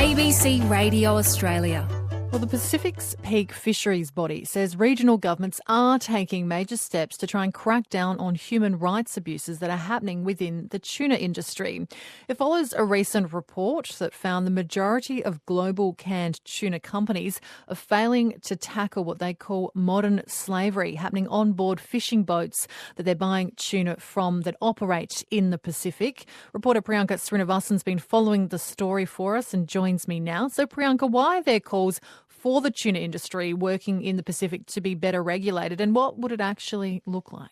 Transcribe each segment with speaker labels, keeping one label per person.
Speaker 1: ABC Radio Australia.
Speaker 2: Well, the Pacific's Peak Fisheries Body says regional governments are taking major steps to try and crack down on human rights abuses that are happening within the tuna industry. It follows a recent report that found the majority of global canned tuna companies are failing to tackle what they call modern slavery happening on board fishing boats that they're buying tuna from that operate in the Pacific. Reporter Priyanka Srinivasan's been following the story for us and joins me now. So, Priyanka, why are there calls for the tuna industry working in the Pacific to be better regulated, and what would it actually look like?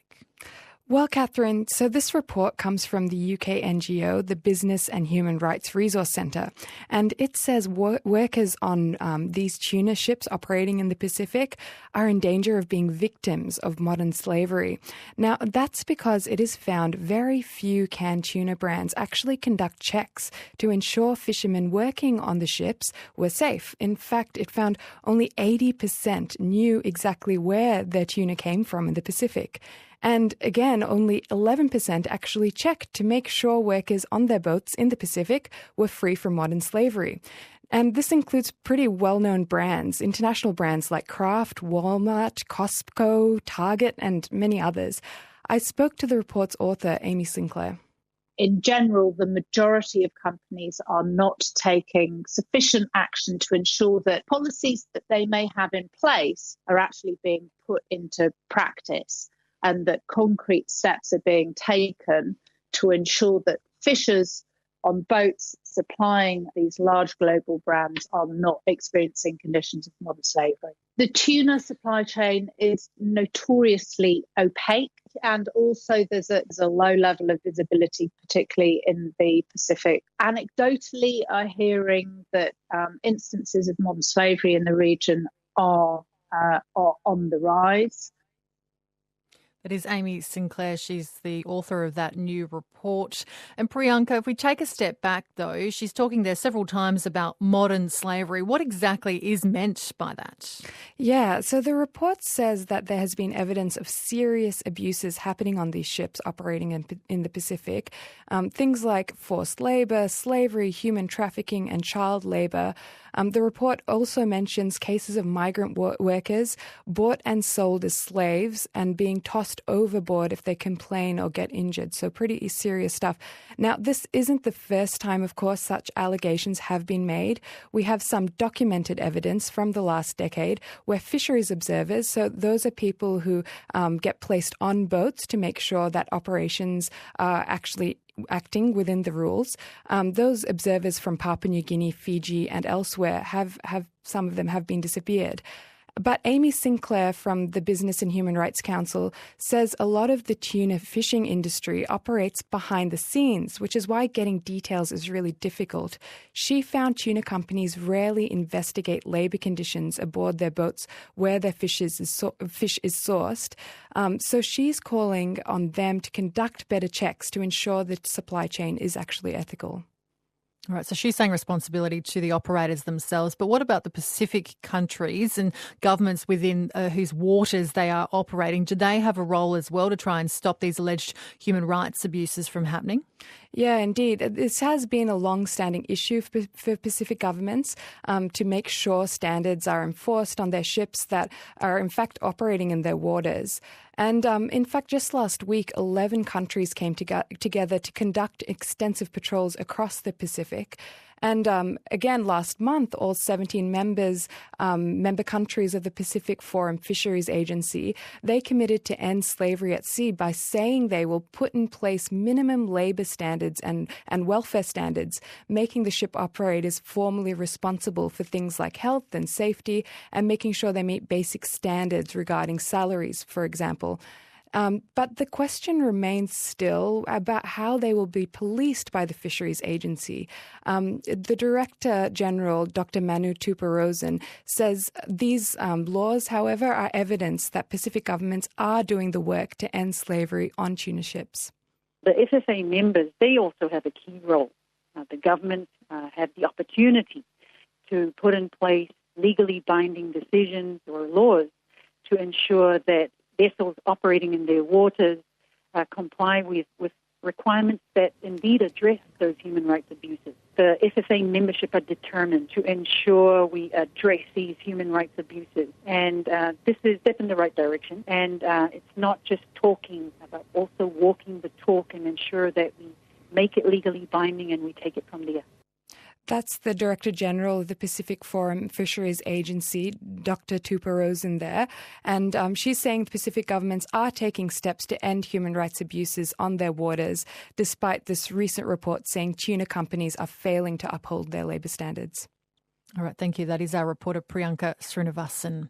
Speaker 3: Well, Catherine, so this report comes from the UK NGO, the Business and Human Rights Resource Centre, and it says workers on these tuna ships operating in the Pacific are in danger of being victims of modern slavery. Now, that's because it is found very few canned tuna brands actually conduct checks to ensure fishermen working on the ships were safe. In fact, it found only 80% knew exactly where their tuna came from in the Pacific. And again, only 11% actually checked to make sure workers on their boats in the Pacific were free from modern slavery. And this includes pretty well-known brands, international brands like Kraft, Walmart, Costco, Target, and many others. I spoke to the report's author, Amy Sinclair.
Speaker 4: In general, the majority of companies are not taking sufficient action to ensure that policies that they may have in place are actually being put into practice, and that concrete steps are being taken to ensure that fishers on boats supplying these large global brands are not experiencing conditions of modern slavery. The tuna supply chain is notoriously opaque, and also there's a low level of visibility, particularly in the Pacific. Anecdotally, I'm hearing that instances of modern slavery in the region are on the rise.
Speaker 2: That is Amy Sinclair. She's the author of that new report. And Priyanka, if we take a step back, though, she's talking there several times about modern slavery. What exactly is meant by that?
Speaker 3: Yeah, so the report says that there has been evidence of serious abuses happening on these ships operating in the Pacific. Things like forced labour, slavery, human trafficking and child labour. The report also mentions cases of migrant workers bought and sold as slaves and being tossed overboard if they complain or get injured. So pretty serious stuff. Now, this isn't the first time, of course, such allegations have been made. We have some documented evidence from the last decade where fisheries observers, so those are people who get placed on boats to make sure that operations are actually acting within the rules. Those observers from Papua New Guinea, Fiji and elsewhere have some of them have been disappeared. But Amy Sinclair from the Business and Human Rights Council says a lot of the tuna fishing industry operates behind the scenes, which is why getting details is really difficult. She found tuna companies rarely investigate labour conditions aboard their boats where their fish is sourced. So she's calling on them to conduct better checks to ensure the supply chain is actually ethical.
Speaker 2: All right, so she's saying responsibility to the operators themselves, but what about the Pacific countries and governments within whose waters they are operating? Do they have a role as well to try and stop these alleged human rights abuses from happening?
Speaker 3: Yeah, indeed. This has been a long-standing issue for Pacific governments to make sure standards are enforced on their ships that are in fact operating in their waters. And in fact, just last week, 11 countries came together to conduct extensive patrols across the Pacific. And again, last month, all 17 member countries of the Pacific Forum Fisheries Agency, they committed to end slavery at sea by saying they will put in place minimum labour standards and welfare standards, making the ship operators formally responsible for things like health and safety and making sure they meet basic standards regarding salaries, for example. But the question remains still about how they will be policed by the Fisheries Agency. The Director General, Dr. Manu Tuparosan, says these laws, however, are evidence that Pacific governments are doing the work to end slavery on tuna ships.
Speaker 5: The FFA members, they also have a key role. The government have the opportunity to put in place legally binding decisions or laws to ensure that vessels operating in their waters comply with requirements that indeed address those human rights abuses. The FFA membership are determined to ensure we address these human rights abuses. And this is a step in the right direction. And it's not just talking, but also walking the talk and ensure that we make it legally binding and we take it from there.
Speaker 3: That's the Director General of the Pacific Forum Fisheries Agency, Dr. Tupa Rosen there. And she's saying the Pacific governments are taking steps to end human rights abuses on their waters, despite this recent report saying tuna companies are failing to uphold their labour standards.
Speaker 2: All right, thank you. That is our reporter Priyanka Srinivasan.